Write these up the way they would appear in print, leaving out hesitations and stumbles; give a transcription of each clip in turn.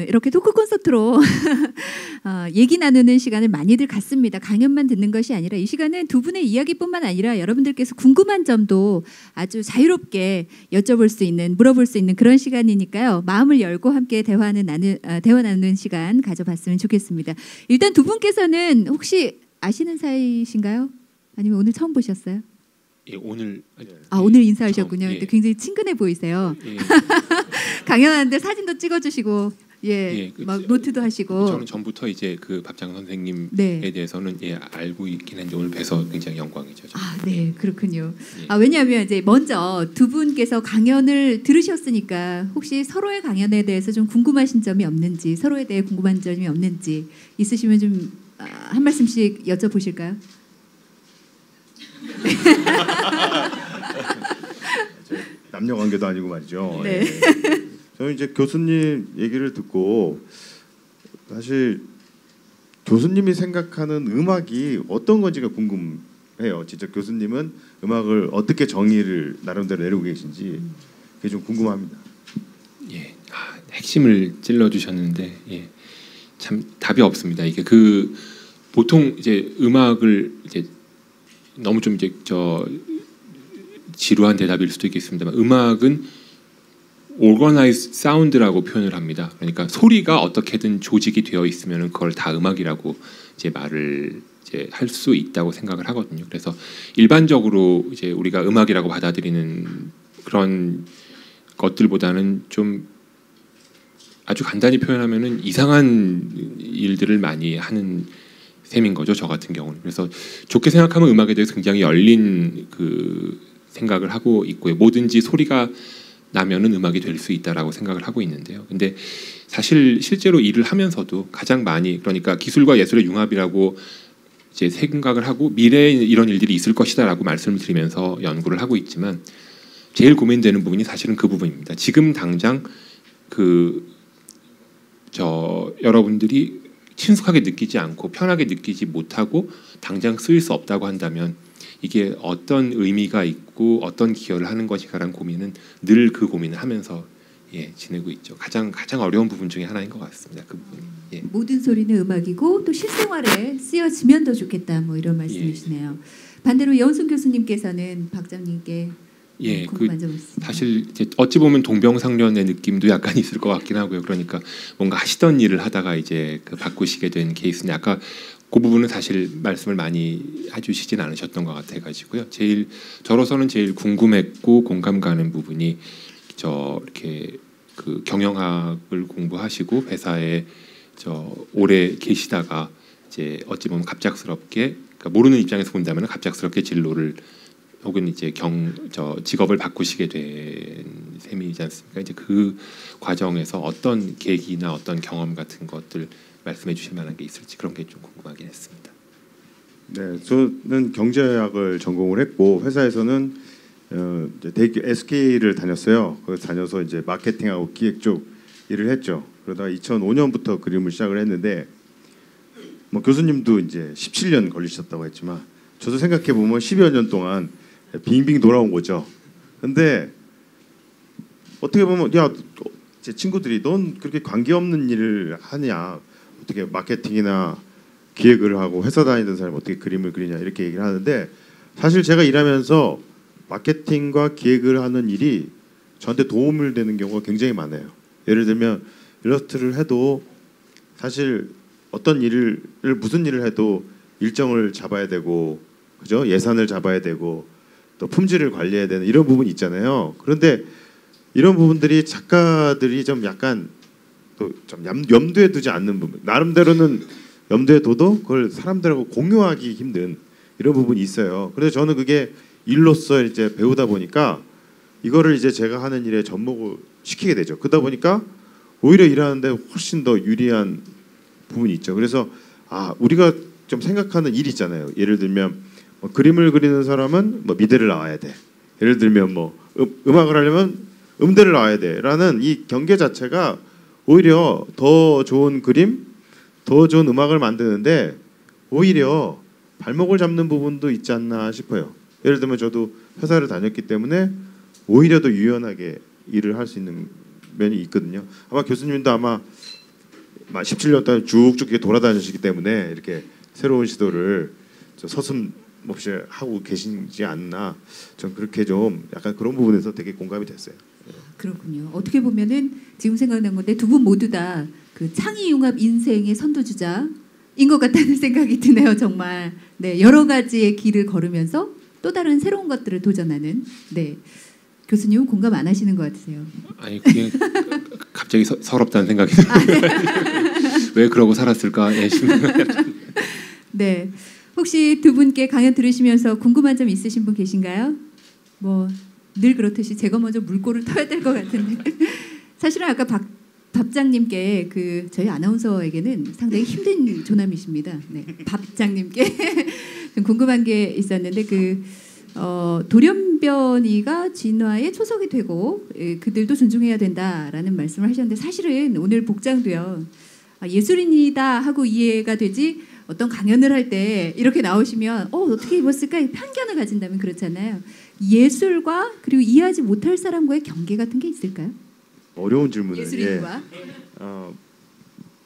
이렇게 토크 콘서트로 얘기 나누는 시간을 많이들 갖습니다. 강연만 듣는 것이 아니라 이 시간은 두 분의 이야기뿐만 아니라 여러분들께서 궁금한 점도 아주 자유롭게 여쭤볼 수 있는, 물어볼 수 있는 그런 시간이니까요. 마음을 열고 함께 대화 나누는 시간 가져봤으면 좋겠습니다. 일단 두 분께서는 혹시 아시는 사이신가요? 아니면 오늘 처음 보셨어요? 예, 오늘 오늘 인사하셨군요. 예. 근데 굉장히 친근해 보이세요. 예. 강연하는데 사진도 찍어주시고, 막 노트도 하시고. 저는 전부터 이제 그 박장 선생님에 네. 대해서는 알고 있긴 한데 오늘 뵈서 굉장히 영광이죠. 네, 그렇군요. 예. 왜냐하면 이제 먼저 두 분께서 강연을 들으셨으니까 혹시 서로의 강연에 대해서 좀 궁금하신 점이 없는지, 서로에 대해 궁금한 점이 없는지 있으시면 좀 한 말씀씩 여쭤보실까요? 남녀 관계도 아니고 말이죠. 네. 예. 저는 이제 교수님 얘기를 듣고 사실 교수님이 생각하는 음악이 어떤 건지가 궁금해요. 진짜 교수님은 음악을 어떻게 정의를 나름대로 내리고 계신지 그게 좀 궁금합니다. 예, 핵심을 찔러 주셨는데 참 답이 없습니다. 이게 보통 이제 음악을 이제 너무 좀 이제 지루한 대답일 수도 있겠습니다만 음악은 organized sound라고 표현을 합니다. 그러니까 소리가 어떻게든 조직이 되어 있으면 그걸 다 음악이라고 이제 말을 이제 할 수 있다고 생각을 하거든요. 그래서 일반적으로 이제 우리가 음악이라고 받아들이는 그런 것들보다는 좀 아주 간단히 표현하면은 이상한 일들을 많이 하는 셈인 거죠. 저 같은 경우는. 그래서 좋게 생각하면 음악에 대해서 굉장히 열린 그 생각을 하고 있고요. 뭐든지 소리가 나면은 음악이 될 수 있다라고 생각을 하고 있는데요. 근데 사실 실제로 일을 하면서도 가장 많이, 그러니까 기술과 예술의 융합이라고 이제 생각을 하고 미래에 이런 일들이 있을 것이다라고 말씀을 드리면서 연구를 하고 있지만 제일 고민되는 부분이 사실은 그 부분입니다. 지금 당장 여러분들이 친숙하게 느끼지 않고 편하게 느끼지 못하고 당장 쓰일 수 없다고 한다면 이게 어떤 의미가 있고 어떤 기여를 하는 것인가라는 고민은 늘 그 고민을 하면서 지내고 있죠. 가장 어려운 부분 중에 하나인 것 같습니다. 그 부분이. 모든 소리는 음악이고 또 실생활에 쓰여지면 더 좋겠다. 뭐 이런 말씀이시네요. 반대로 여운순 교수님께서는 박장님께 궁금한 점 있습니다. 사실 이제 어찌 보면 동병상련의 느낌도 약간 있을 것 같긴 하고요. 그러니까 뭔가 하시던 일을 하다가 이제 바꾸시게 된 케이스인데 아까 그 부분은 사실 말씀을 많이 해주시진 않으셨던 것 같아가지고요. 저로서는 제일 궁금했고 공감 가는 부분이 이렇게 경영학을 공부하시고 회사에 오래 계시다가 이제 어찌 보면 갑작스럽게, 그러니까 모르는 입장에서 본다면 갑작스럽게 진로를 혹은 이제 직업을 바꾸시게 된 셈이지 않습니까? 이제 그 과정에서 어떤 계기나 어떤 경험 같은 것들 말씀해 주실 만한 게 있을지 그런 게 좀 궁금하긴 했습니다. 네, 저는 경제학을 전공을 했고 회사에서는 대기 SK를 다녔어요. 거기서 다녀서 이제 마케팅하고 기획 쪽 일을 했죠. 그러다가 2005년부터 그림을 시작을 했는데 뭐 교수님도 이제 17년 걸리셨다고 했지만 저도 생각해 보면 10여 년 동안 빙빙 돌아온 거죠. 근데 어떻게 보면 제 친구들이 넌 그렇게 관계없는 일을 하냐, 어떻게 마케팅이나 기획을 하고 회사 다니던 사람이 어떻게 그림을 그리냐 이렇게 얘기를 하는데 사실 제가 일하면서 마케팅과 기획을 하는 일이 저한테 도움을 되는 경우가 굉장히 많아요. 예를 들면 일러스트를 해도 사실 어떤 일을 무슨 일을 해도 일정을 잡아야 되고 그죠? 예산을 잡아야 되고 또 품질을 관리해야 되는 이런 부분이 있잖아요. 그런데 이런 부분들이 작가들이 좀 약간 또 좀 염두에 두지 않는 부분, 나름대로는 염두에 둬도 그걸 사람들하고 공유하기 힘든 이런 부분이 있어요. 그래서 저는 그게 일로서 이제 배우다 보니까 이거를 이제 제가 하는 일에 접목을 시키게 되죠. 그러다 보니까 오히려 일하는데 훨씬 더 유리한 부분이 있죠. 그래서 우리가 좀 생각하는 일 있잖아요. 예를 들면 그림을 그리는 사람은 미대를 나와야 돼. 예를 들면 음악을 하려면 음대를 나와야 돼라는 이 경계 자체가 오히려 더 좋은 그림, 더 좋은 음악을 만드는데 오히려 발목을 잡는 부분도 있지 않나 싶어요. 예를 들면 저도 회사를 다녔기 때문에 오히려 더 유연하게 일을 할 수 있는 면이 있거든요. 아마 교수님도 아마 17년 동안 쭉쭉 이렇게 돌아다니시기 때문에 이렇게 새로운 시도를 서슴없이 하고 계시지 않나. 전 그렇게 좀 약간 그런 부분에서 되게 공감이 됐어요. 그렇군요. 어떻게 보면은 지금 생각난 건데 두 분 모두 다 그 창의융합 인생의 선두주자인 것 같다는 생각이 드네요. 정말 네, 여러 가지의 길을 걸으면서 또 다른 새로운 것들을 도전하는. 네, 교수님은 공감 안 하시는 것 같으세요. 아니 그게 갑자기 서럽다는 생각이 왜 그러고 살았을까? 네, 혹시 두 분께 강연 들으시면서 궁금한 점 있으신 분 계신가요? 뭐 늘 그렇듯이 제가 먼저 물꼬를 터야 될 것 같은데 사실은 아까 밥장님께 그 저희 아나운서에게는 상당히 힘든 조남이십니다. 네, 밥장님께 좀 궁금한 게 있었는데 돌연변이가 진화의 초석이 되고 그들도 존중해야 된다라는 말씀을 하셨는데 사실은 오늘 복장도요. 예술인이다 하고 이해가 되지 어떤 강연을 할 때 이렇게 나오시면 어떻게 입었을까 편견을 가진다면 그렇잖아요. 예술과 그리고 이해하지 못할 사람과의 경계 같은 게 있을까요? 어려운 질문을. 예술인과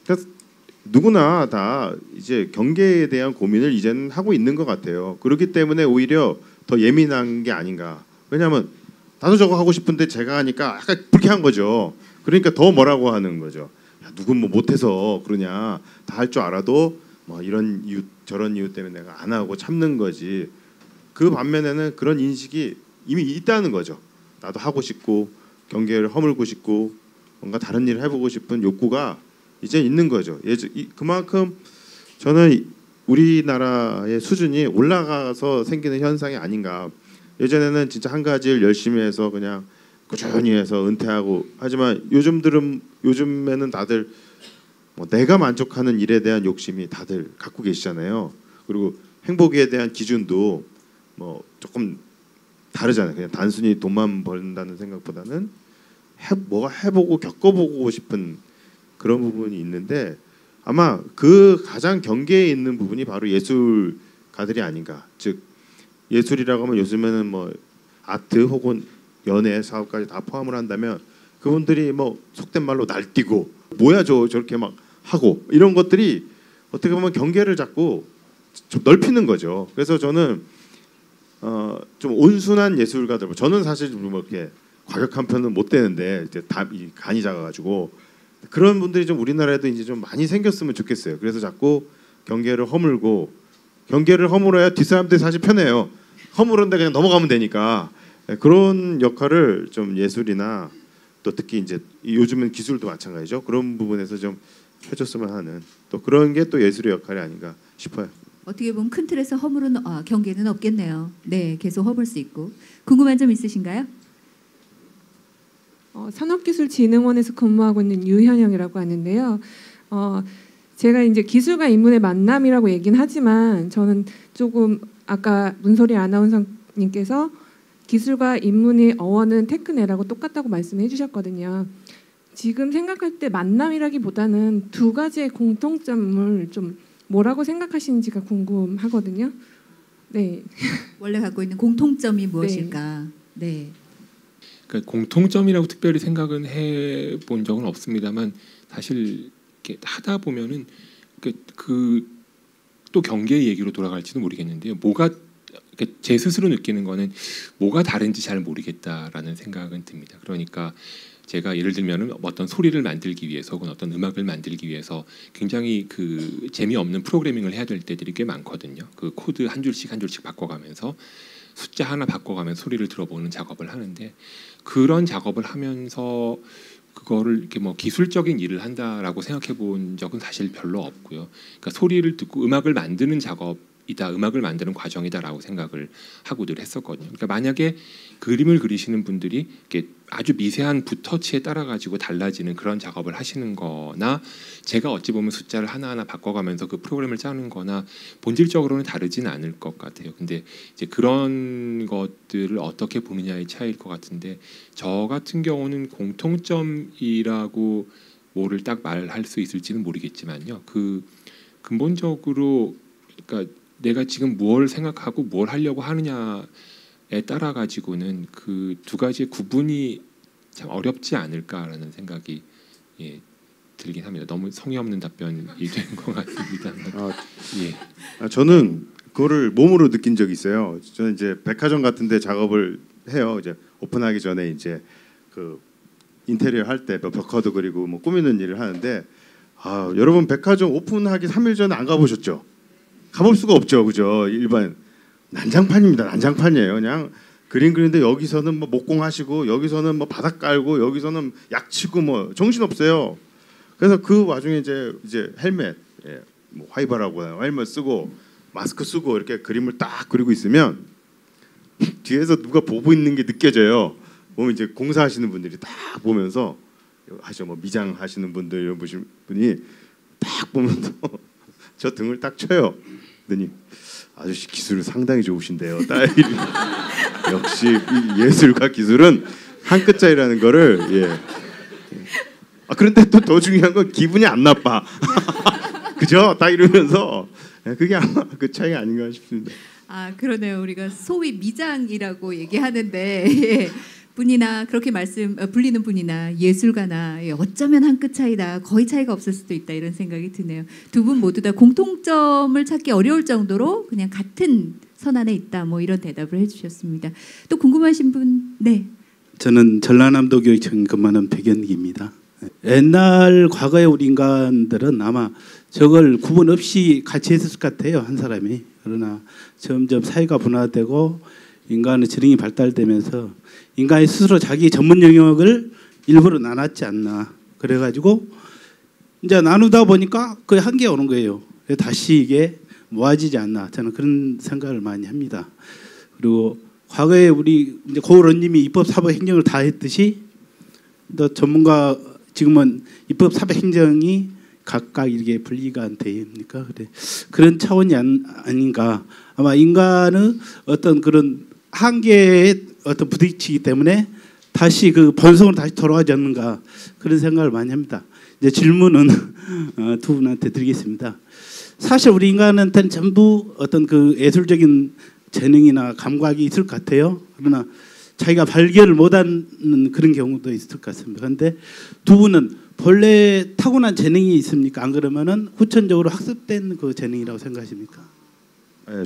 그러니까 누구나 다 이제 경계에 대한 고민을 이제는 하고 있는 것 같아요. 그렇기 때문에 오히려 더 예민한 게 아닌가. 왜냐하면 나도 저거 하고 싶은데 제가 하니까 약간 불쾌한 거죠. 그러니까 더 뭐라고 하는 거죠. 야, 누군 뭐 못해서 그러냐. 다 할 줄 알아도 뭐 이런 이유 저런 이유 때문에 내가 안 하고 참는 거지. 그 반면에는 그런 인식이 이미 있다는 거죠. 나도 하고 싶고 경계를 허물고 싶고 뭔가 다른 일을 해보고 싶은 욕구가 이제 있는 거죠. 그만큼 저는 우리나라의 수준이 올라가서 생기는 현상이 아닌가. 예전에는 진짜 한 가지를 열심히 해서 그냥 꾸준히 해서 은퇴하고 하지만 요즘에는 다들 뭐 내가 만족하는 일에 대한 욕심이 다들 갖고 계시잖아요. 그리고 행복에 대한 기준도 뭐 조금 다르잖아요. 그냥 단순히 돈만 번다는 생각보다는 뭐가 해보고 겪어보고 싶은 그런 부분이 있는데 아마 그 가장 경계에 있는 부분이 바로 예술가들이 아닌가. 즉 예술이라고 하면 요즘에는 뭐 아트 혹은 연예 사업까지 다 포함을 한다면 그분들이 뭐 속된 말로 날뛰고 뭐야 저렇게 막 하고 이런 것들이 어떻게 보면 경계를 잡고 좀 넓히는 거죠. 그래서 저는 좀 온순한 예술가들, 저는 사실 뭐 이렇게 과격한 편은 못 되는데 이제 다 간이 작아가지고 그런 분들이 좀 우리나라에도 이제 좀 많이 생겼으면 좋겠어요. 그래서 자꾸 경계를 허물어야 뒷사람들이 사실 편해요. 허물었는데 그냥 넘어가면 되니까. 그런 역할을 좀 예술이나 또 특히 이제 요즘은 기술도 마찬가지죠. 그런 부분에서 좀 해줬으면 하는 또 그런 게 또 예술의 역할이 아닌가 싶어요. 어떻게 보면 큰 틀에서 허물은 경계는 없겠네요. 네, 계속 허물 수 있고. 궁금한 점 있으신가요? 산업기술진흥원에서 근무하고 있는 유현영이라고 하는데요. 제가 이제 기술과 인문의 만남이라고 얘기는 하지만 저는 조금 아까 문소리 아나운서님께서 기술과 인문의 어원은 테크네라고 똑같다고 말씀해 주셨거든요. 지금 생각할 때 만남이라기보다는 두 가지의 공통점을 좀 뭐라고 생각하시는지가 궁금하거든요. 네. 원래 갖고 있는 공통점이 무엇일까? 네. 그러니까 공통점이라고 특별히 생각은 해본 적은 없습니다만 사실 이렇게 하다 보면은 또 경계 얘기로 돌아갈지도 모르겠는데요. 제 스스로 느끼는 거는 뭐가 다른지 잘 모르겠다라는 생각은 듭니다. 그러니까 제가 예를 들면 어떤 소리를 만들기 위해서 혹은 어떤 음악을 만들기 위해서 굉장히 그 재미없는 프로그래밍을 해야 될 때들이 꽤 많거든요. 그 코드 한 줄씩 바꿔가면서 숫자 하나 바꿔가면서 소리를 들어보는 작업을 하는데 그런 작업을 하면서 그거를 이렇게 뭐 기술적인 일을 한다라고 생각해 본 적은 사실 별로 없고요. 그러니까 소리를 듣고 음악을 만드는 작업이다, 음악을 만드는 과정이다라고 생각을 하고 늘 했었거든요. 그러니까 만약에 그림을 그리시는 분들이 이렇게 아주 미세한 붓터치에 따라 가지고 달라지는 그런 작업을 하시는 거나 제가 어찌 보면 숫자를 하나하나 바꿔가면서 그 프로그램을 짜는 거나 본질적으로는 다르진 않을 것 같아요. 근데 이제 그런 것들을 어떻게 보느냐의 차이일 것 같은데 저 같은 경우는 공통점이라고 뭐를 딱 말할 수 있을지는 모르겠지만요. 그 근본적으로 그러니까 내가 지금 뭘 생각하고 뭘 하려고 하느냐에 따라 가지고는 그 두 가지의 구분이 참 어렵지 않을까라는 생각이 들긴 합니다. 너무 성의 없는 답변이 된 것 같습니다. 예. 저는 그거를 몸으로 느낀 적이 있어요. 저는 이제 백화점 같은데 작업을 해요. 이제 오픈하기 전에 이제 그 인테리어 할 때 벽화도 그리고 뭐 꾸미는 일을 하는데 여러분 백화점 오픈하기 3일 전에 안 가보셨죠? 가볼 수가 없죠, 그죠? 일반 난장판입니다. 난장판이에요. 그냥 그림 그리는데 여기서는 뭐 목공하시고 여기서는 뭐 바닥 깔고 여기서는 약치고 뭐 정신 없어요. 그래서 그 와중에 이제 헬멧, 뭐 화이바라고 헬멧 쓰고 마스크 쓰고 이렇게 그림을 딱 그리고 있으면 뒤에서 누가 보고 있는 게 느껴져요. 보면 이제 공사하시는 분들이 딱 보면서 뭐 미장 하시는 분들 이런 분이 딱 보면서 저 등을 딱 쳐요. 그랬더니 아저씨 기술 상당히 좋으신데요. 역시 이 예술과 기술은 한 끗 차이라는 거를 그런데 또 더 중요한 건 기분이 안 나빠. 그죠? 딱 이러면서 그게 아마 그 차이가 아닌가 싶습니다. 그러네요. 우리가 소위 미장이라고 얘기하는데 분이나 그렇게 불리는 분이나 예술가나 어쩌면 한 끗 차이다. 거의 차이가 없을 수도 있다. 이런 생각이 드네요. 두 분 모두 다 공통점을 찾기 어려울 정도로 그냥 같은 선 안에 있다. 뭐 이런 대답을 해주셨습니다. 또 궁금하신 분? 네. 저는 전라남도 교육청에 근무하는 백연기입니다. 옛날 과거의 우리 인간들은 아마 저걸 구분 없이 같이 했을 것 같아요. 한 사람이. 그러나 점점 사회가 분화되고 인간의 지능이 발달되면서 인간이 스스로 자기 전문 영역을 일부러 나눴지 않나. 그래가지고 이제 나누다 보니까 거의 한계가 오는 거예요. 다시 이게 모아지지 않나. 저는 그런 생각을 많이 합니다. 그리고 과거에 우리 이제 고을원님이 입법사법행정을 다 했듯이 또 전문가 지금은 입법사법행정이 각각 이렇게 분리가 됩니까? 그런 차원이 아닌가. 아마 인간은 어떤 그런 한계에 어떤 부딪히기 때문에 다시 그 본성으로 다시 돌아가지 않는가 그런 생각을 많이 합니다. 이제 질문은 두 분한테 드리겠습니다. 사실 우리 인간한테는 전부 어떤 그 예술적인 재능이나 감각이 있을 것 같아요. 그러나 자기가 발견을 못하는 그런 경우도 있을 것 같습니다. 그런데 두 분은 본래 타고난 재능이 있습니까? 안 그러면은 후천적으로 학습된 그 재능이라고 생각하십니까?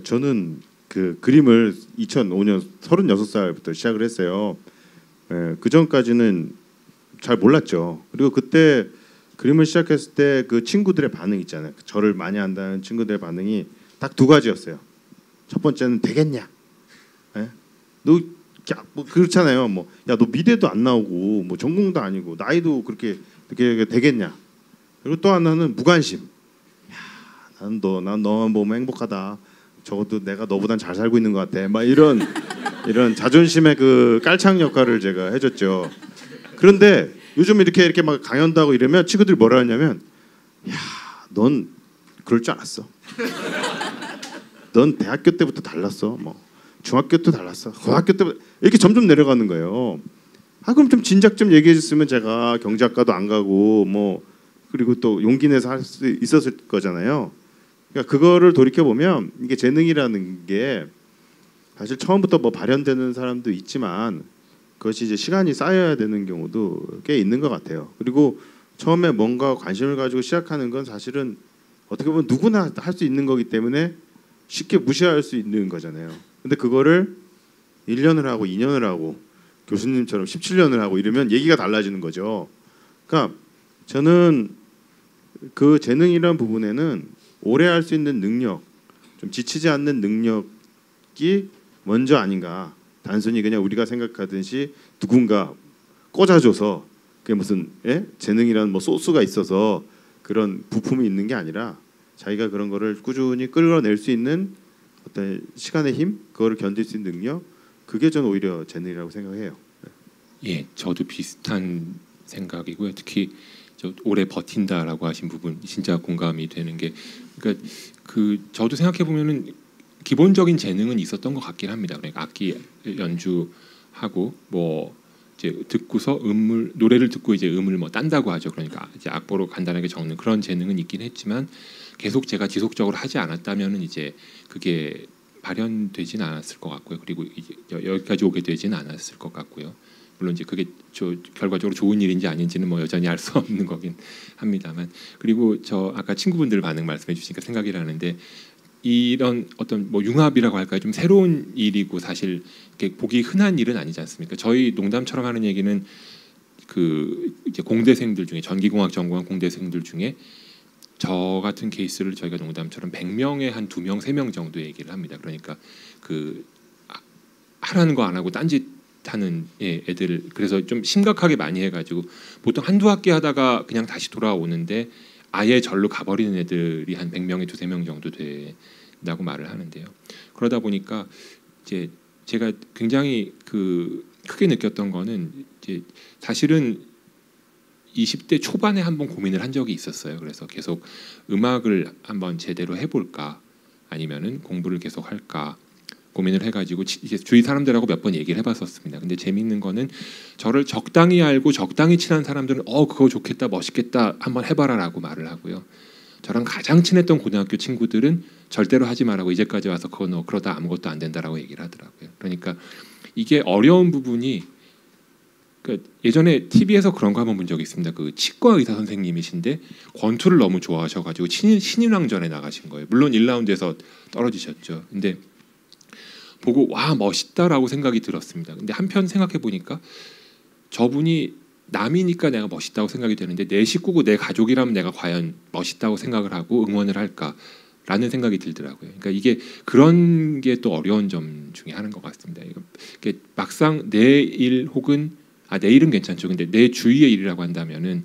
저는 그 그림을 2005년 36살부터 시작을 했어요. 그 전까지는 잘 몰랐죠. 그리고 그때 그림을 시작했을 때 그 친구들의 반응 있잖아요. 저를 많이 안다는 친구들의 반응이 딱 두 가지였어요. 첫 번째는 되겠냐? 너 뭐 그렇잖아요. 뭐 야 너 미대도 안 나오고 뭐 전공도 아니고 나이도 그렇게 되겠냐? 그리고 또 하나는 무관심. 야, 난 너만 보면 행복하다. 적어도 내가 너보단 잘 살고 있는 것 같아. 막 이런 자존심의 그 깔창 역할을 제가 해줬죠. 그런데 요즘 이렇게 막 강연도 하고 이러면 친구들이 뭐라 하냐면, 야, 넌 그럴 줄 알았어. 넌 대학교 때부터 달랐어. 뭐 중학교 때 달랐어. 고등학교 때부터 이렇게 점점 내려가는 거예요. 그럼 좀 진작 좀 얘기해 줬으면 제가 경제학과도 안 가고 뭐 그리고 또 용기 내서 할 수 있었을 거잖아요. 그러니까 그거를 돌이켜 보면 이게 재능이라는 게 사실 처음부터 뭐 발현되는 사람도 있지만 그것이 이제 시간이 쌓여야 되는 경우도 꽤 있는 것 같아요. 그리고 처음에 뭔가 관심을 가지고 시작하는 건 사실은 어떻게 보면 누구나 할 수 있는 거기 때문에 쉽게 무시할 수 있는 거잖아요. 근데 그거를 1년을 하고 2년을 하고 교수님처럼 17년을 하고 이러면 얘기가 달라지는 거죠. 그러니까 저는 그 재능이라는 부분에는 오래 할 수 있는 능력, 좀 지치지 않는 능력이 먼저 아닌가. 단순히 그냥 우리가 생각하듯이 누군가 꽂아줘서 그게 무슨 재능이라는 뭐 소스가 있어서 그런 부품이 있는 게 아니라 자기가 그런 거를 꾸준히 끌어낼 수 있는 어떤 시간의 힘, 그거를 견딜 수 있는 능력, 그게 저는 오히려 재능이라고 생각해요. 예, 저도 비슷한 생각이고요. 특히 저 오래 버틴다라고 하신 부분 진짜 공감이 되는 게, 그러니까 저도 생각해 보면은 기본적인 재능은 있었던 것 같긴 합니다. 그러니까 악기 연주하고 뭐 이제 듣고서 노래를 듣고 이제 음을 뭐 딴다고 하죠. 그러니까 이제 악보로 간단하게 적는 그런 재능은 있긴 했지만 계속 제가 지속적으로 하지 않았다면은 이제 그게 발현되진 않았을 것 같고요. 그리고 이제 여기까지 오게 되지는 않았을 것 같고요. 물론 이제 그게 결과적으로 좋은 일인지 아닌지는 뭐 여전히 알 수 없는 거긴 합니다만. 그리고 저 아까 친구분들 반응 말씀해 주시니까 생각이 나는데, 이런 어떤 뭐 융합이라고 할까요? 좀 새로운 일이고 사실 이렇게 보기 흔한 일은 아니지 않습니까? 저희 농담처럼 하는 얘기는 그 이제 공대생들 중에, 전기공학 전공한 공대생들 중에 저 같은 케이스를 저희가 농담처럼 100명에 한 2명, 3명 정도 얘기를 합니다. 그러니까 그 하라는 거 안 하고 딴짓 하는 애들, 그래서 좀 심각하게 많이 해가지고 보통 한두 학기 하다가 그냥 다시 돌아오는데 아예 절로 가버리는 애들이 한 100명에 2-3명 정도 된다고 말을 하는데요. 그러다 보니까 이제 제가 굉장히 그 크게 느꼈던 거는, 이제 사실은 20대 초반에 한번 고민을 한 적이 있었어요. 그래서 계속 음악을 한번 제대로 해볼까, 아니면은 공부를 계속 할까 고민을 해가지고 이제 주위 사람들하고 몇 번 얘기를 해봤었습니다. 근데 재밌는 거는, 저를 적당히 알고 적당히 친한 사람들은 그거 좋겠다, 멋있겠다, 한번 해봐라라고 말을 하고요. 저랑 가장 친했던 고등학교 친구들은 절대로 하지 말라고, 이제까지 와서 그거 너 그러다 아무것도 안 된다라고 얘기를 하더라고요. 그러니까 이게 어려운 부분이, 그러니까 예전에 TV에서 그런 거 한번 본 적이 있습니다. 그 치과 의사 선생님이신데 권투를 너무 좋아하셔가지고 신인왕전에 나가신 거예요. 물론 1라운드에서 떨어지셨죠. 근데 보고 와 멋있다라고 생각이 들었습니다. 근데 한편 생각해 보니까 저분이 남이니까 내가 멋있다고 생각이 되는데, 내 식구고 내 가족이라면 내가 과연 멋있다고 생각을 하고 응원을 할까라는 생각이 들더라고요. 그러니까 이게 그런 게 또 어려운 점 중에 하나인 것 같습니다. 이게 막상 내 일 혹은 내 일은 괜찮죠. 근데 내 주위의 일이라고 한다면은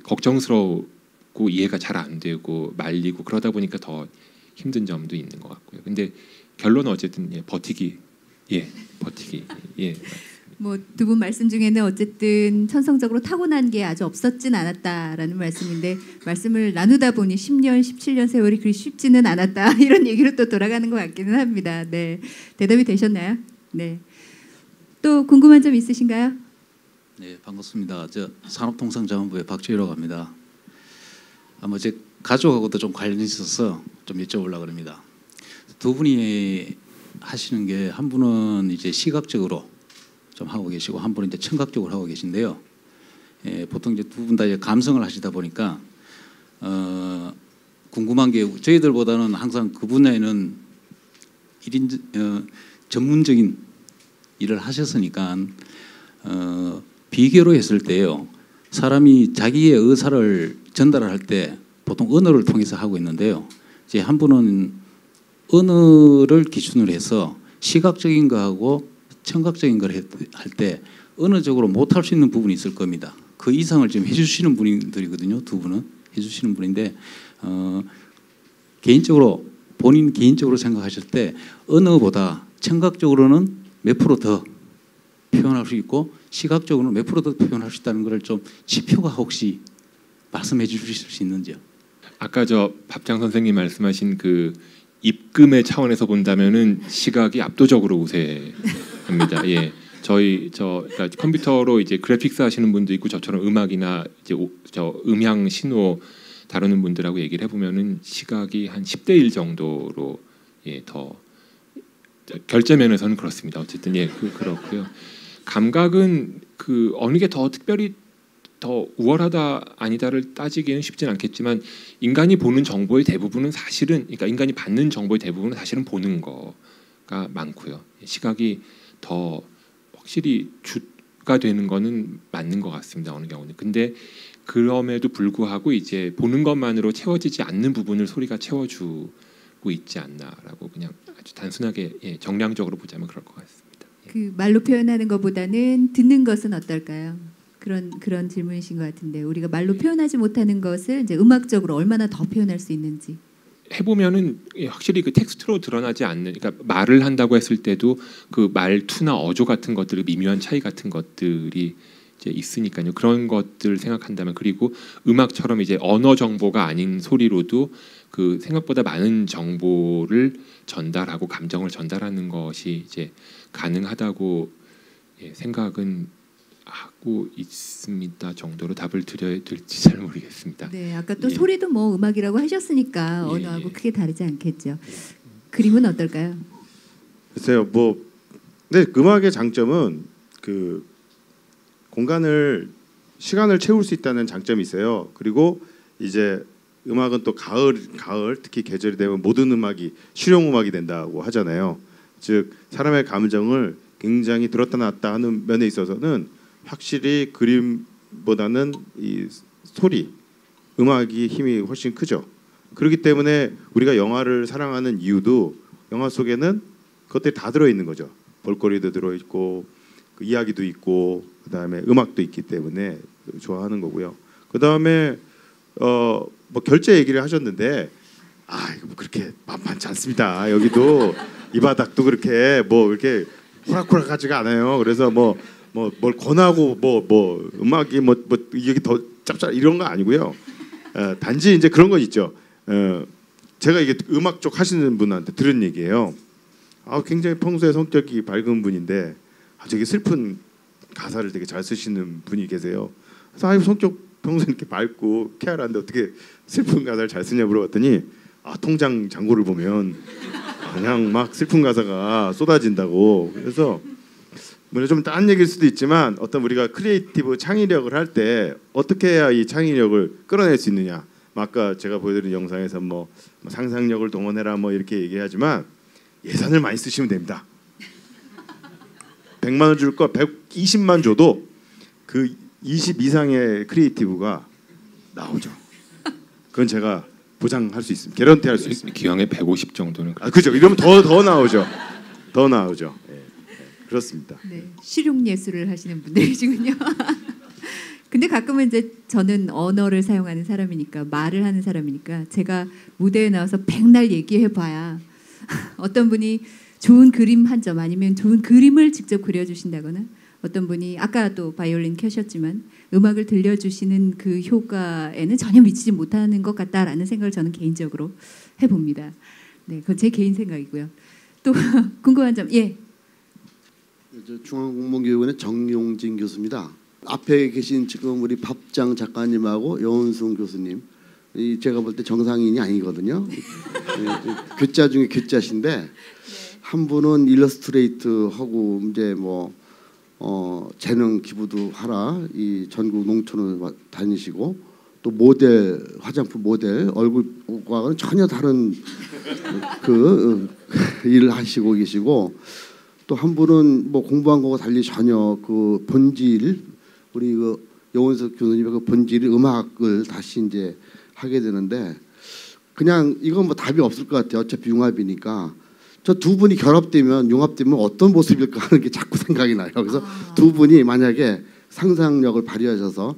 걱정스럽고 이해가 잘 안 되고 말리고 그러다 보니까 더 힘든 점도 있는 것 같고요. 근데 결론은 어쨌든 버티기. 뭐 두 분 말씀 중에는 어쨌든 천성적으로 타고난 게 아주 없었진 않았다라는 말씀인데, 말씀을 나누다 보니 10년, 17년 세월이 그리 쉽지는 않았다 이런 얘기로 또 돌아가는 것 같기는 합니다. 네, 대답이 되셨나요? 네. 또 궁금한 점 있으신가요? 네, 반갑습니다. 저 산업통상자원부의 박주희라고 합니다. 제 가족하고도 좀 관련이 있어서 좀 여쭤보려고 합니다. 두 분이 하시는 게, 한 분은 이제 시각적으로 좀 하고 계시고, 한 분은 이제 청각적으로 하고 계신데요. 보통 이제 두 분 다 감성을 하시다 보니까 궁금한 게, 저희들보다는 항상 그 분야에는 전문적인 일을 하셨으니까 비교로 했을 때요, 사람이 자기의 의사를 전달할 때 보통 언어를 통해서 하고 있는데요. 이제 한 분은 언어를 기준으로 해서 시각적인 거하고 청각적인 걸 할 때 언어적으로 못할 수 있는 부분이 있을 겁니다. 그 이상을 지금 해주시는 분들이거든요. 두 분은 해주시는 분인데, 개인적으로 본인 개인적으로 생각하실 때 언어보다 청각적으로는 몇 프로 더 표현할 수 있고 시각적으로는 몇 프로 더 표현할 수 있다는 걸 좀 지표가 혹시 말씀해 주실 수 있는지요? 아까 저 밥장 선생님 말씀하신 그 입금의 차원에서 본다면은 시각이 압도적으로 우세합니다. 예, 그러니까 컴퓨터로 이제 그래픽스 하시는 분도 있고, 저처럼 음악이나 이제 음향 신호 다루는 분들하고 얘기를 해보면은 시각이 한 10대 1 정도로 더 결제 면에서는 그렇습니다. 어쨌든 그렇고요. 감각은 그 어느 게 더 특별히 더 우월하다 아니다를 따지기는 쉽지는 않겠지만, 인간이 보는 정보의 대부분은 사실은, 그러니까 인간이 받는 정보의 대부분은 사실은 보는 거가 많고요. 시각이 더 확실히 주가 되는 거는 맞는 것 같습니다. 어느 경우는. 근데 그럼에도 불구하고 이제 보는 것만으로 채워지지 않는 부분을 소리가 채워주고 있지 않나라고, 그냥 아주 단순하게 정량적으로 보자면 그럴 것 같습니다. 그 말로 표현하는 것보다는 듣는 것은 어떨까요? 그런 질문이신 것 같은데, 우리가 말로 표현하지 못하는 것을 이제 음악적으로 얼마나 더 표현할 수 있는지 해보면은 확실히 그 텍스트로 드러나지 않는, 그러니까 말을 한다고 했을 때도 그 말투나 어조 같은 것들의 미묘한 차이 같은 것들이 이제 있으니까요. 그런 것들 생각한다면, 그리고 음악처럼 이제 언어 정보가 아닌 소리로도 그 생각보다 많은 정보를 전달하고 감정을 전달하는 것이 이제 가능하다고 생각은 하고 있습니다 정도로 답을 드려야 될지 잘 모르겠습니다. 네, 아까 또 소리도 뭐 음악이라고 하셨으니까 언어하고 크게 다르지 않겠죠. 그림은 어떨까요? 글쎄요, 네, 음악의 장점은 그 시간을 채울 수 있다는 장점이 있어요. 그리고 이제 음악은 또 가을 특히 계절이 되면 모든 음악이 실용 음악이 된다고 하잖아요. 즉 사람의 감정을 굉장히 들었다 놨다 하는 면에 있어서는 확실히 그림보다는 이 소리, 음악이 힘이 훨씬 크죠. 그렇기 때문에 우리가 영화를 사랑하는 이유도 영화 속에는 그것들이 다 들어있는 거죠. 볼거리도 들어있고 그 이야기도 있고 그다음에 음악도 있기 때문에 좋아하는 거고요. 그다음에 뭐 결제 얘기를 하셨는데 이거 뭐 그렇게 만만치 않습니다. 여기도 이 바닥도 그렇게 뭐 이렇게 호락호락하지가 않아요. 그래서 뭘 권하고 뭐 음악이 뭐 이게 더 짭짤 이런 거 아니고요. 단지 이제 그런 거 있죠. 제가 이게 음악 쪽 하시는 분한테 들은 얘기예요. 굉장히 평소에 성격이 밝은 분인데 되게 슬픈 가사를 되게 잘 쓰시는 분이 계세요. 그래서 성격 평소에 이렇게 밝고 쾌활한데 어떻게 슬픈 가사를 잘 쓰냐 물어봤더니 통장 잔고를 보면 그냥 막 슬픈 가사가 쏟아진다고. 그래서 물론 좀 딴 얘기일 수도 있지만 어떤 우리가 크리에이티브 창의력을 할 때 어떻게 해야 이 창의력을 끌어낼 수 있느냐. 아까 제가 보여드린 영상에서 뭐 상상력을 동원해라 뭐 이렇게 얘기하지만 예산을 많이 쓰시면 됩니다. 100만 원 줄 거 120만 줘도 그 20 이상의 크리에이티브가 나오죠. 그건 제가 보장할 수 있습니다. 개런티할 수 있습니다. 기왕에 150 정도는 그죠. 이러면 더 나오죠. 더 나오죠. 그렇습니다. 네, 실용 예술을 하시는 분들이시군요. 근데 가끔은 이제 저는 언어를 사용하는 사람이니까 말을 하는 사람이니까 제가 무대에 나와서 백날 얘기해봐야 어떤 분이 좋은 그림 한 점 아니면 좋은 그림을 직접 그려주신다거나 어떤 분이 아까 또 바이올린 켜셨지만 음악을 들려주시는 그 효과에는 전혀 미치지 못하는 것 같다라는 생각을 저는 개인적으로 해봅니다. 네, 그건 제 개인 생각이고요. 또 궁금한 점, 예. 중앙공무원교육원의 정용진 교수입니다. 앞에 계신 지금 우리 밥장 작가님하고 여운승 교수님, 제가 볼 때 정상인이 아니거든요. 교자 중에 교자신데 한 분은 일러스트레이트 하고 이제 뭐 재능 기부도 하라 이 전국 농촌을 다니시고 또 모델 화장품 모델 얼굴과는 전혀 다른 그 일을 하시고 계시고 또 한 분은 뭐 공부한 거와 달리 전혀 그 본질 우리 그 여운석 교수님의 그 본질이 음악을 다시 이제 하게 되는데 그냥 이건 뭐 답이 없을 것 같아요. 어차피 융합이니까. 저 두 분이 결합되면 융합되면 어떤 모습일까 하는 게 자꾸 생각이 나요. 그래서 두 분이 만약에 상상력을 발휘하셔서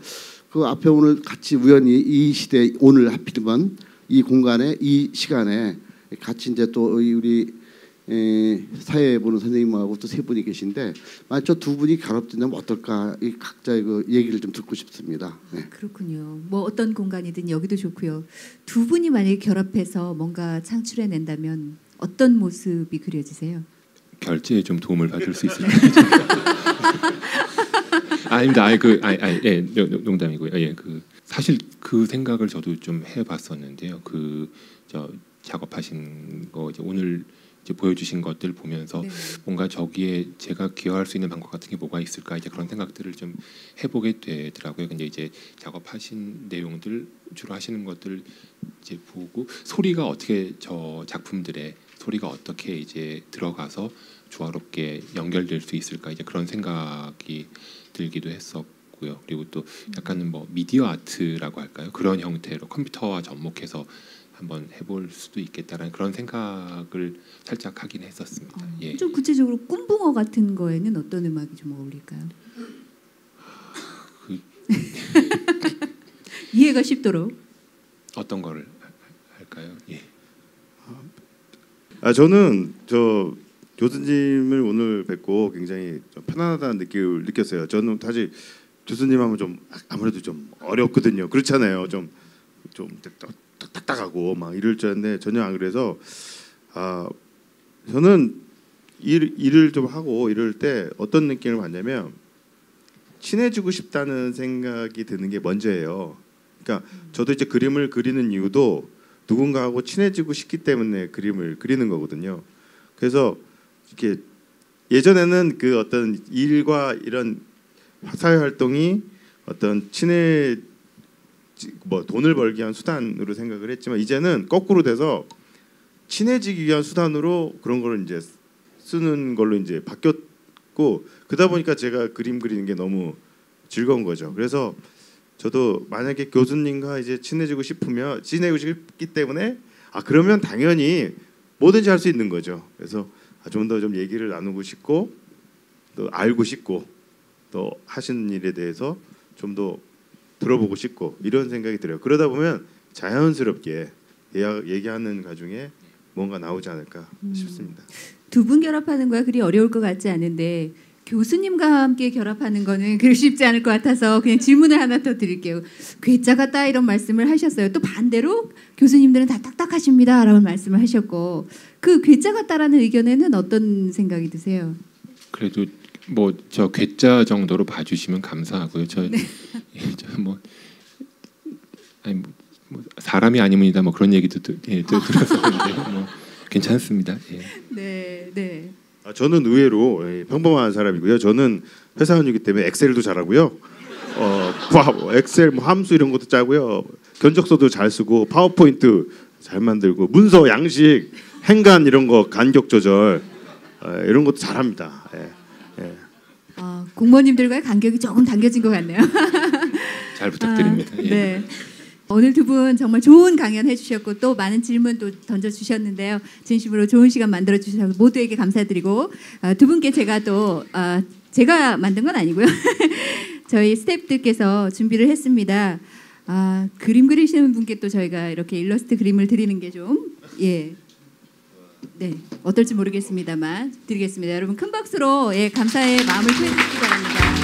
그 앞에 오늘 같이 우연히 이 시대 오늘 하필이면 이 공간에 이 시간에 같이 이제 또 우리 사회 보는 선생님하고 또 세 분이 계신데 만약 저 두 분이 결합된다면 어떨까 이 각자의 그 얘기를 좀 듣고 싶습니다. 네. 그렇군요. 뭐 어떤 공간이든 여기도 좋고요. 두 분이 만약에 결합해서 뭔가 창출해낸다면 어떤 모습이 그려지세요? 결제에 좀 도움을 받을 수 있을까요? 아닙니다. 농담이고요. 사실 그 생각을 저도 좀 해봤었는데요. 저 작업하신 거 이제 오늘 이제 보여주신 것들 보면서 네. 뭔가 저기에 제가 기여할 수 있는 방법 같은 게 뭐가 있을까 이제 그런 생각들을 좀 해보게 되더라고요. 근데 이제 작업하신 내용들 주로 하시는 것들 이제 보고 소리가 어떻게 저 작품들의 소리가 어떻게 이제 들어가서 조화롭게 연결될 수 있을까 이제 그런 생각이 들기도 했었고요. 그리고 또 약간은 뭐 미디어 아트라고 할까요? 그런 형태로 컴퓨터와 접목해서 한번 해볼 수도 있겠다라는 그런 생각을 살짝 하긴 했었습니다. 예. 좀 구체적으로 꿈붕어 같은 거에는 어떤 음악이 좀 어울릴까요? 이해가 쉽도록 어떤 거를 할까요? 예. 저는 저 교수님을 오늘 뵙고 굉장히 좀 편안하다는 느낌을 느꼈어요. 저는 사실 교수님 하면 좀 아무래도 좀 어렵거든요. 그렇잖아요. 좀 딱딱하고 막 이럴 줄 알았는데 전혀 안 그래서 저는 일을 좀 하고 이럴 때 어떤 느낌을 받냐면 친해지고 싶다는 생각이 드는 게 먼저예요. 그러니까 저도 이제 그림을 그리는 이유도 누군가하고 친해지고 싶기 때문에 그림을 그리는 거거든요. 그래서 이렇게 예전에는 그 어떤 일과 이런 사회 활동이 어떤 돈을 벌기 위한 수단으로 생각을 했지만 이제는 거꾸로 돼서 친해지기 위한 수단으로 그런 걸 이제 쓰는 걸로 이제 바뀌었고 그러다 보니까 제가 그림 그리는 게 너무 즐거운 거죠. 그래서 저도 만약에 교수님과 이제 친해지고 싶기 때문에 그러면 당연히 뭐든지 할 수 있는 거죠. 그래서 좀 더 좀 얘기를 나누고 싶고 또 알고 싶고 또 하시는 일에 대해서 좀 더 들어보고 싶고 이런 생각이 들어요. 그러다 보면 자연스럽게 얘기하는 과정에 뭔가 나오지 않을까 싶습니다. 두 분 결합하는 거야 그리 어려울 것 같지 않은데 교수님과 함께 결합하는 거는 그리 쉽지 않을 것 같아서 그냥 질문을 하나 더 드릴게요. 괴짜 같다 이런 말씀을 하셨어요. 또 반대로 교수님들은 다 딱딱하십니다라고 말씀을 하셨고 그 괴짜 같다라는 의견에는 어떤 생각이 드세요? 그래도 뭐 저 괴짜 정도로 봐주시면 감사하고요. 사람이 아닙니다. 뭐 그런 얘기도 들었었는데 뭐 괜찮습니다. 예. 네, 네. 저는 의외로 평범한 사람이고요. 저는 회사원이기 때문에 엑셀도 잘하고요. 엑셀 뭐 함수 이런 것도 짜고요. 견적서도 잘 쓰고 파워포인트 잘 만들고 문서 양식 행간 이런 거 간격 조절 이런 것도 잘합니다. 예. 공무원님들과의 간격이 조금 당겨진 것 같네요. 잘 부탁드립니다. 예. 네. 오늘 두 분 정말 좋은 강연 해주셨고 또 많은 질문도 던져주셨는데요. 진심으로 좋은 시간 만들어주셔서 모두에게 감사드리고 두 분께 제가 또 제가 만든 건 아니고요. 저희 스태프들께서 준비를 했습니다. 그림 그리시는 분께 또 저희가 이렇게 일러스트 그림을 드리는 게 좀 네, 어떨지 모르겠습니다만 드리겠습니다. 여러분 큰 박수로 감사의 마음을 표해 주시기 바랍니다.